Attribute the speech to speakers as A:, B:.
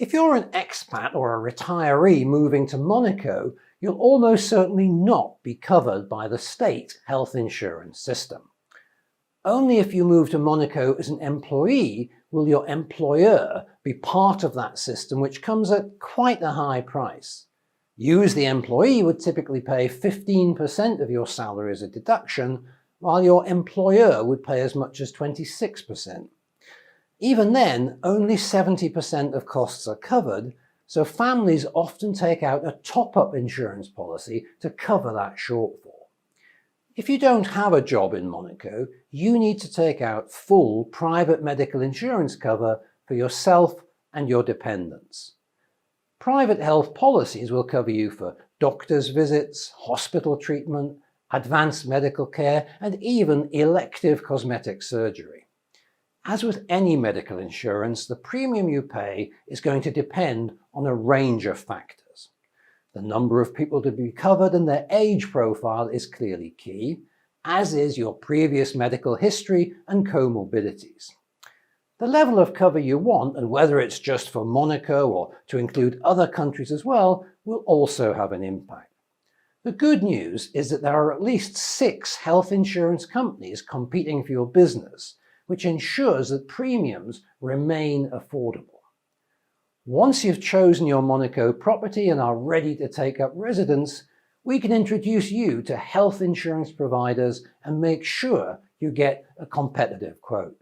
A: If you're an expat or a retiree moving to Monaco, you'll almost certainly not be covered by the state health insurance system. Only if you move to Monaco as an employee will your employer be part of that system, which comes at quite a high price. You as the employee would typically pay 15% of your salary as a deduction, while your employer would pay as much as 26%. Even then, only 70% of costs are covered, so families often take out a top-up insurance policy to cover that shortfall. If you don't have a job in Monaco, you need to take out full private medical insurance cover for yourself and your dependents. Private health policies will cover you for doctor's visits, hospital treatment, advanced medical care, and even elective cosmetic surgery. As with any medical insurance, the premium you pay is going to depend on a range of factors. The number of people to be covered and their age profile is clearly key, as is your previous medical history and comorbidities. The level of cover you want, and whether it's just for Monaco or to include other countries as well, will also have an impact. The good news is that there are at least 6 health insurance companies competing for your business, which ensures that premiums remain affordable. Once you've chosen your Monaco property and are ready to take up residence, we can introduce you to health insurance providers and make sure you get a competitive quote.